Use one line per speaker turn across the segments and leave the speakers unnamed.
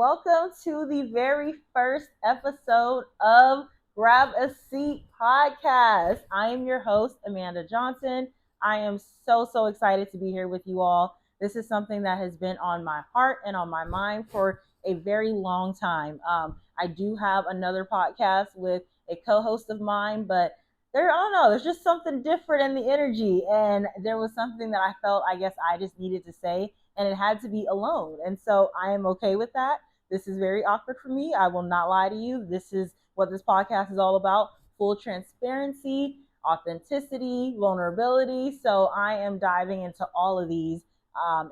welcome to the very first episode of Grab a Seat podcast. I am your host, Amanda Johnson. I am so excited to be here with you all. This is something that has been on my heart and on my mind for a very long time. I do have another podcast with a co-host of mine, but I don't know, there's just something different in the energy. And there was something that I felt, I guess I just needed to say, and it had to be alone. And so I am okay with that. This is very awkward for me. I will not lie to you. This is what this podcast is all about: full transparency, authenticity, vulnerability. So I am diving into all of these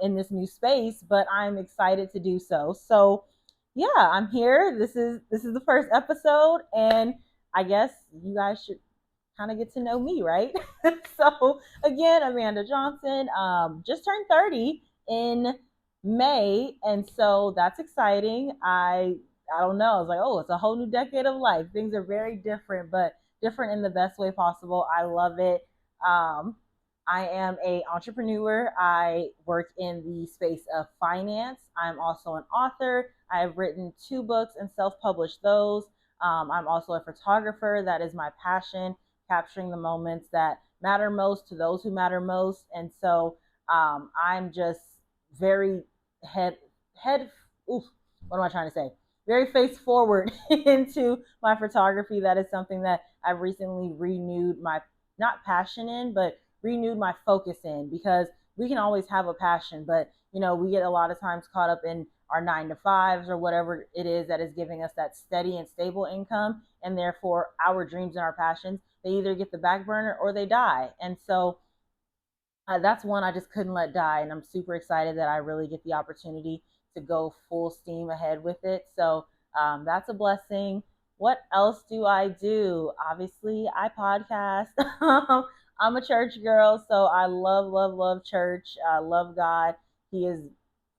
in this new space, but I'm excited to do so. So yeah, I'm here. This is the first episode, and I guess you guys should kind of get to know me, right? So again, Amanda Johnson, just turned 30 in May, and so that's exciting. I don't know. I was like, oh, it's a whole new decade of life. Things are very different, but different in the best way possible. I love it. Um, I am a entrepreneur. I work in the space of finance. I'm also an author. I have written 2 books and self-published those. I'm also a photographer. That is my passion, capturing the moments that matter most to those who matter most. And so I'm just very head oof, what am I trying to say? Very face forward into my photography. That is something that I've recently renewed my not passion in, but renewed my focus in, because we can always have a passion, but we get a lot of times caught up in our 9 to 5s or whatever it is that is giving us that steady and stable income, and therefore our dreams and our passions, they either get the back burner or they die. And so that's one I just couldn't let die, and I'm super excited that I really get the opportunity to go full steam ahead with it. So that's a blessing. What else do I do? Obviously, I podcast. I'm a church girl, so I love church. I love God. He is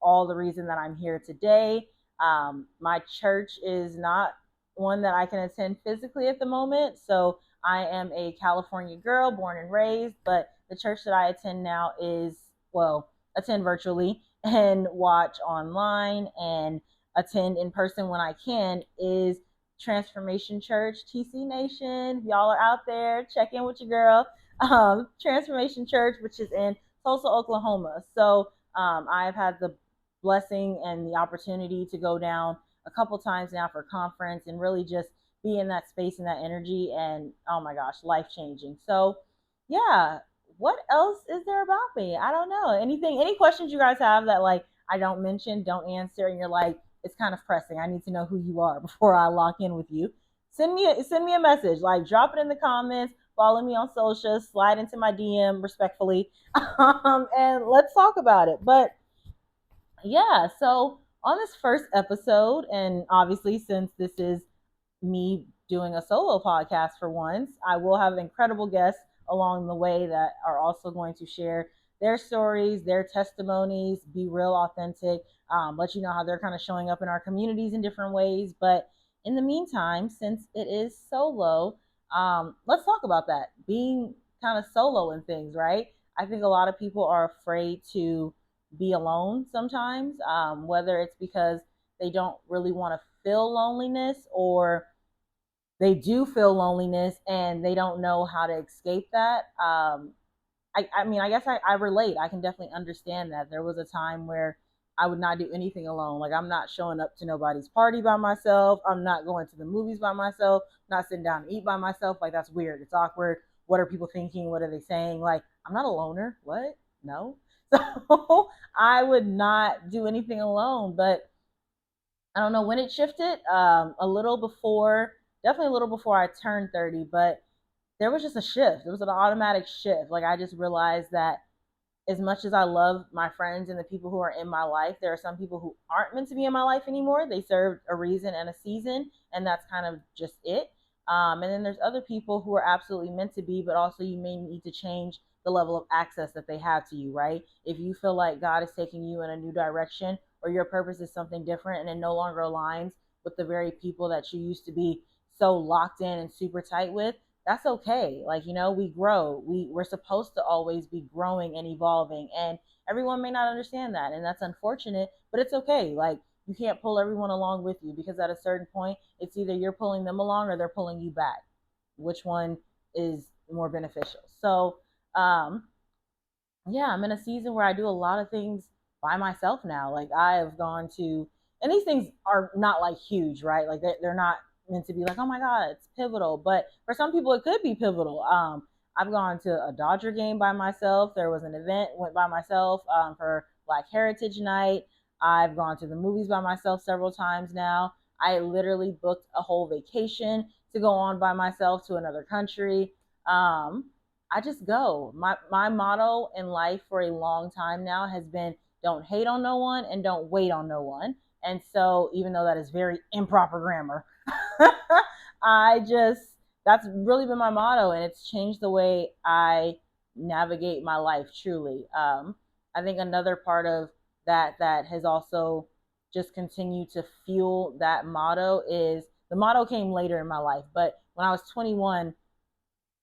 all the reason that I'm here today. My church is not one that I can attend physically at the moment, so I am a California girl, born and raised, but the church that I attend now is, well, attend virtually and watch online and attend in person when I can, is Transformation Church. TC Nation, if y'all are out there, check in with your girl. Transformation Church, which is in Tulsa, Oklahoma. So I've had the blessing and the opportunity to go down a couple times now for conference and really just be in that space and that energy, and oh my gosh, life changing. So yeah, what else is there about me? I don't know. Any questions you guys have that like I don't mention, don't answer, and you're like, it's kind of pressing, I need to know who you are before I lock in with you, send me a message, like drop it in the comments, follow me on social, slide into my DM respectfully, and let's talk about it. But yeah, so on this first episode, and obviously since this is me doing a solo podcast for once, I will have incredible guests along the way that are also going to share their stories, their testimonies, be real authentic, let you know how they're kind of showing up in our communities in different ways. But in the meantime, since it is solo, let's talk about that. Being kind of solo in things, right? I think a lot of people are afraid to be alone sometimes, whether it's because they don't really want to feel loneliness, or they do feel loneliness and they don't know how to escape that. I mean, I guess I relate. I can definitely understand that. There was a time where I would not do anything alone. Like, I'm not showing up to nobody's party by myself. I'm not going to the movies by myself, not sitting down to eat by myself. Like, that's weird. It's awkward. What are people thinking? What are they saying? Like, I'm not a loner. What? No. So I would not do anything alone. But I don't know when it shifted, a little before, definitely a little before I turned 30, but there was just a shift. It was an automatic shift. Like, I just realized that as much as I love my friends and the people who are in my life, there are some people who aren't meant to be in my life anymore. They served a reason and a season, and that's kind of just it. And then there's other people who are absolutely meant to be, but also you may need to change the level of access that they have to you, right? If you feel like God is taking you in a new direction, or your purpose is something different and it no longer aligns with the very people that you used to be so locked in and super tight with, that's okay. Like, we grow. We're supposed to always be growing and evolving. And everyone may not understand that. And that's unfortunate, but it's okay. Like, you can't pull everyone along with you, because at a certain point, it's either you're pulling them along or they're pulling you back. Which one is more beneficial? So, um, yeah, I'm in a season where I do a lot of things by myself now. Like I have gone to, and these things are not like huge, right? Like they're not meant to be like, oh my God, it's pivotal. But for some people, it could be pivotal. I've gone to a Dodger game by myself. There was an event, went by myself for Black Heritage Night. I've gone to the movies by myself several times now. I literally booked a whole vacation to go on by myself to another country. Um, I just go. My motto in life for a long time now has been don't hate on no one and don't wait on no one. And so even though that is very improper grammar, I just that's really been my motto, and it's changed the way I navigate my life truly. I think another part of that has also just continued to fuel that motto is the motto came later in my life, but when I was 21,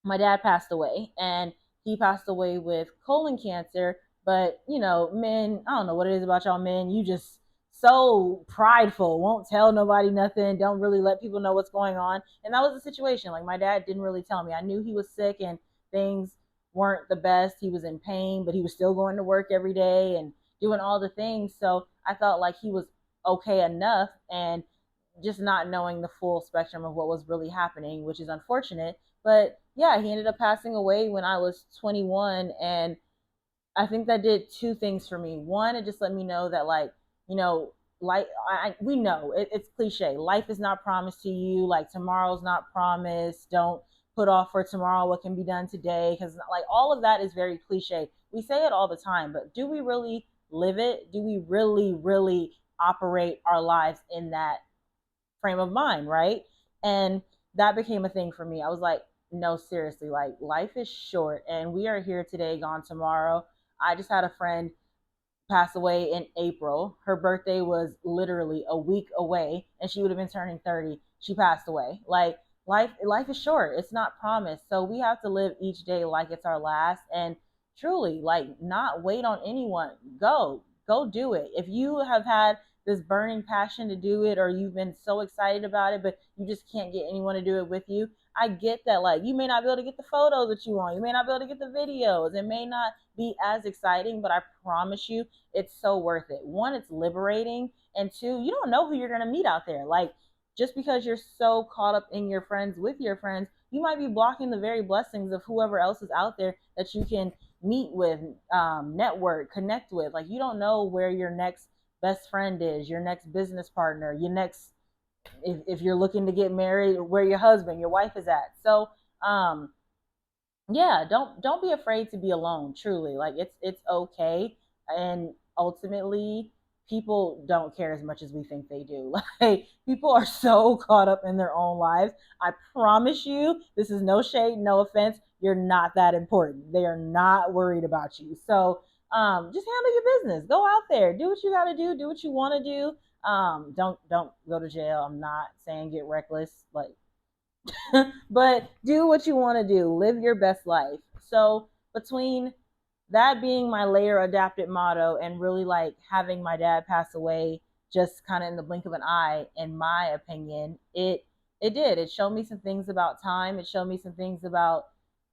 my dad passed away, and he passed away with colon cancer. But men, I don't know what it is about y'all men, you just so prideful, won't tell nobody nothing, don't really let people know what's going on. And that was the situation. Like my dad didn't really tell me. I knew he was sick and things weren't the best. He was in pain, but he was still going to work every day and doing all the things. So I felt like he was okay enough, and just not knowing the full spectrum of what was really happening, which is unfortunate. But yeah, he ended up passing away when I was 21. And I think that did two things for me. One, it just let me know that, like, like we know it's cliche. Life is not promised to you. Like tomorrow's not promised. Don't put off for tomorrow what can be done today, because like all of that is very cliche. We say it all the time, but do we really live it? Do we really, really operate our lives in that frame of mind, right? And that became a thing for me. I was like, no, seriously, like life is short, and we are here today, gone tomorrow. I just had a friend passed away in April. Her birthday was literally a week away, and she would have been turning 30. She passed away. Like life is short. It's not promised. So we have to live each day like it's our last, and truly like not wait on anyone. Go do it. If you have had this burning passion to do it, or you've been so excited about it but you just can't get anyone to do it with you, I get that. Like you may not be able to get the photos that you want, you may not be able to get the videos, it may not be as exciting, but I promise you it's so worth it. One, it's liberating, and two, you don't know who you're going to meet out there. Like just because you're so caught up in your friends with your friends, you might be blocking the very blessings of whoever else is out there that you can meet with, network, connect with. Like you don't know where your next best friend is, your next business partner, your next, if you're looking to get married, where your husband, your wife is at. So yeah, don't be afraid to be alone, truly. Like it's okay. And ultimately, people don't care as much as we think they do. Like people are so caught up in their own lives. I promise you, this is no shade, no offense, you're not that important. They are not worried about you. So just handle your business, go out there, do what you got to do what you want to do. Don't go to jail. I'm not saying get reckless, like but do what you want to do, live your best life. So between that being my layer adapted motto and really like having my dad pass away just kind of in the blink of an eye, in my opinion, it showed me some things about time. It showed me some things about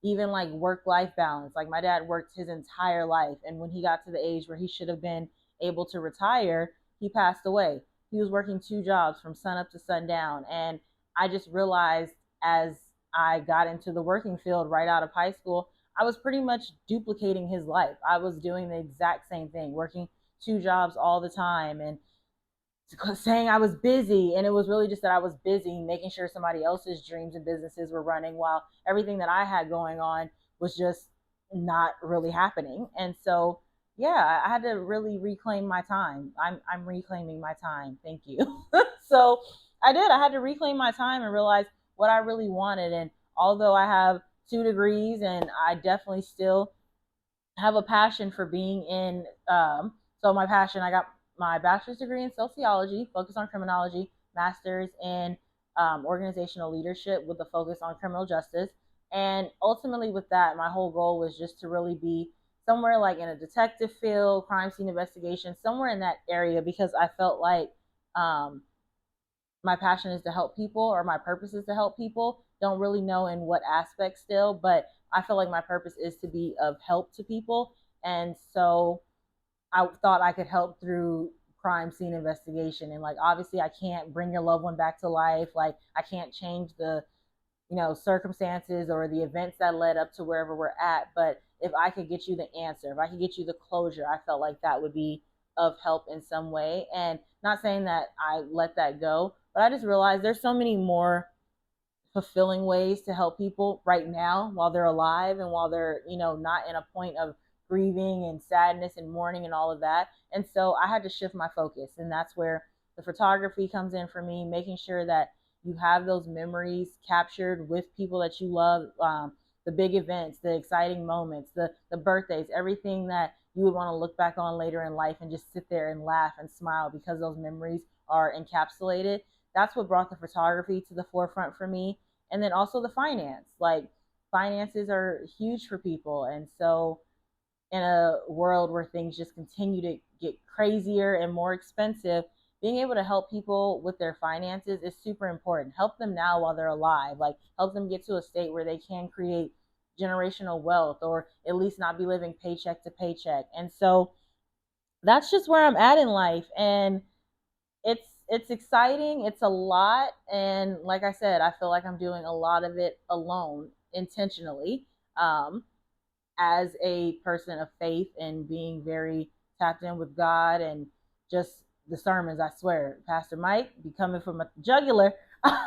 even like work life balance. Like my dad worked his entire life, and when he got to the age where he should have been able to retire, he passed away. He was working two jobs from sun up to sundown, and I just realized as I got into the working field right out of high school, I was pretty much duplicating his life. I was doing the exact same thing, working two jobs all the time and saying I was busy. And it was really just that I was busy making sure somebody else's dreams and businesses were running while everything that I had going on was just not really happening. And so, yeah, I had to really reclaim my time. I'm reclaiming my time. Thank you. So I did. I had to reclaim my time and realize what I really wanted. And although I have 2 degrees and I definitely still have a passion for being in, so my passion, I got my bachelor's degree in sociology, focus on criminology, master's in organizational leadership with a focus on criminal justice. And ultimately with that, my whole goal was just to really be somewhere like in a detective field, crime scene investigation, somewhere in that area, because I felt like um, my passion is to help people, or my purpose is to help people. Don't really know in what aspect still, but I feel like my purpose is to be of help to people. And so I thought I could help through crime scene investigation. And like, obviously, I can't bring your loved one back to life. Like, I can't change the circumstances or the events that led up to wherever we're at. But if I could get you the answer, if I could get you the closure, I felt like that would be of help in some way. And not saying that I let that go, but I just realized there's so many more fulfilling ways to help people right now while they're alive and while they're, not in a point of grieving and sadness and mourning and all of that. And so I had to shift my focus. And that's where the photography comes in for me, making sure that you have those memories captured with people that you love, the big events, the exciting moments, the birthdays, everything that you would want to look back on later in life and just sit there and laugh and smile because those memories are encapsulated. That's what brought the photography to the forefront for me. And then also the finance. Like, finances are huge for people. And so in a world where things just continue to get crazier and more expensive, being able to help people with their finances is super important. Help them now while they're alive. Like, help them get to a state where they can create generational wealth, or at least not be living paycheck to paycheck. And so that's just where I'm at in life. And it's exciting. It's a lot, and like I said, I feel like I'm doing a lot of it alone, intentionally, um, as a person of faith and being very tapped in with God. And just the sermons, I swear, Pastor Mike be coming from a jugular.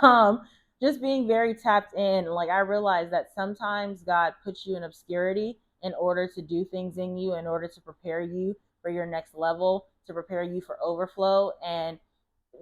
um, just being very tapped in. Like, I realize that sometimes God puts you in obscurity in order to do things in you, in order to prepare you for your next level, to prepare you for overflow. And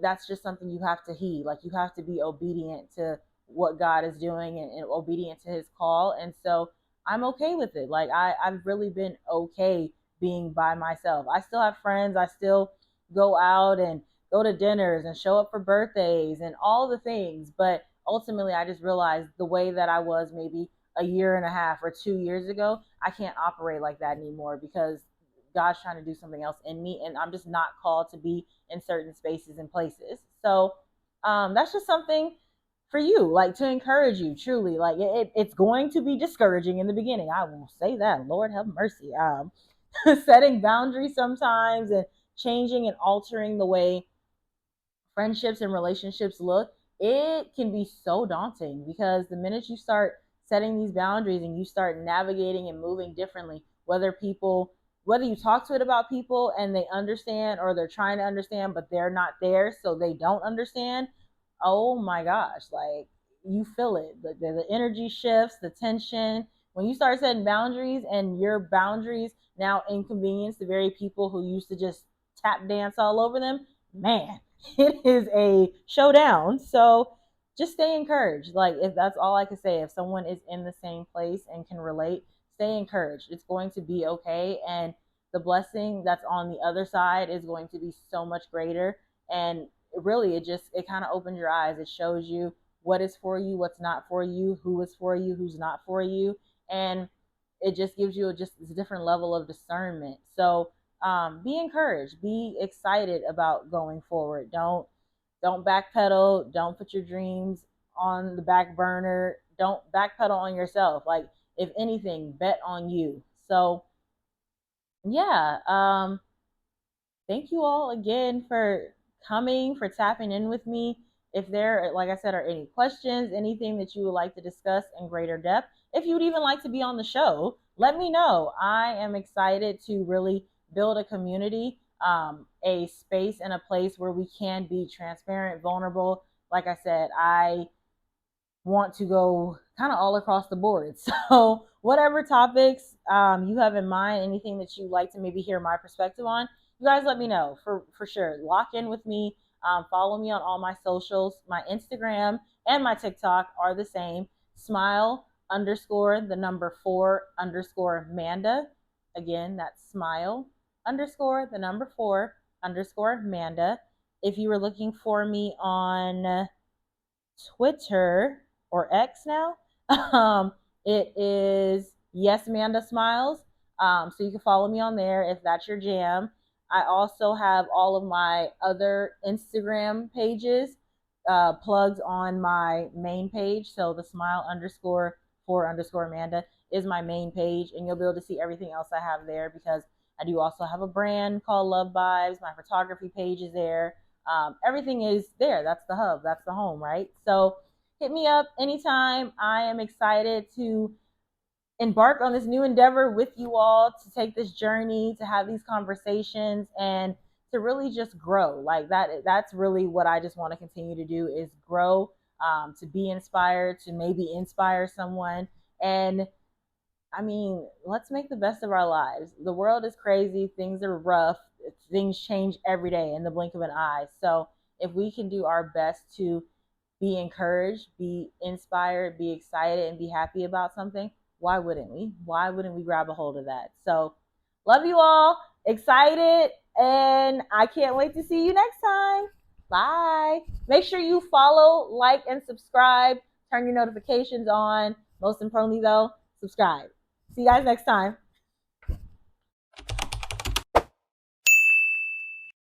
that's just something you have to heed. Like, you have to be obedient to what God is doing, and obedient to his call. And so I'm okay with it. Like, I've really been okay being by myself. I still have friends. I still go out and go to dinners and show up for birthdays and all the things. But ultimately, I just realized the way that I was maybe a year and a half or 2 years ago, I can't operate like that anymore, because God's trying to do something else in me, and I'm just not called to be in certain spaces and places. So that's just something for you, like, to encourage you truly. Like, it's going to be discouraging in the beginning. I will say that. Lord have mercy. Setting boundaries sometimes, and changing and altering the way friendships and relationships look, it can be so daunting, because the minute you start setting these boundaries and you start navigating and moving differently, whether you talk to it about people and they understand, or they're trying to understand but they're not there so they don't understand, oh my gosh, like, you feel it. The energy shifts, the tension. When you start setting boundaries, and your boundaries now inconvenience the very people who used to just tap dance all over them, man, it is a showdown. So just stay encouraged. Like, if that's all I can say, if someone is in the same place and can relate, stay encouraged. It's going to be okay. And the blessing that's on the other side is going to be so much greater. And really, it kind of opens your eyes. It shows you what is for you, what's not for you, who is for you, who's not for you. And it just gives you just a different level of discernment. So be encouraged, be excited about going forward. Don't backpedal. Don't put your dreams on the back burner. Don't backpedal on yourself. Like, if anything, bet on you. So yeah, thank you all again for coming, for tapping in with me. If there, like I said, are any questions, anything that you would like to discuss in greater depth, if you would even like to be on the show, let me know. I am excited to really build a community, a space and a place where we can be transparent, vulnerable. Like I said, I want to go kind of all across the board. So whatever topics you have in mind, anything that you'd like to maybe hear my perspective on, you guys let me know for sure. Lock in with me. Follow me on all my socials. My Instagram and my TikTok are the same. Smile underscore the number 4 underscore Manda. Again, that's smile underscore the number 4 underscore Manda. If you were looking for me on Twitter, or X now, it is Yes Amanda Smiles. So you can follow me on there if that's your jam. I also have all of my other Instagram pages plugged on my main page. So the smile underscore for underscore Amanda is my main page, and you'll be able to see everything else I have there because I do also have a brand called Love Vibes. My photography page is there. Everything is there. That's the hub. That's the home, right? So hit me up anytime. I am excited to embark on this new endeavor with you all, to take this journey, to have these conversations, and to really just grow. Like that's really what I just want to continue to do is grow, to be inspired, to maybe inspire someone. And I mean, let's make the best of our lives. The world is crazy, things are rough, things change every day in the blink of an eye. So if we can do our best to be encouraged, be inspired, be excited, and be happy about something, why wouldn't we? Why wouldn't we grab a hold of that? So, love you all, excited, and I can't wait to see you next time. Bye. Make sure you follow, like, and subscribe. Turn your notifications on. Most importantly, though, subscribe. See you guys next time.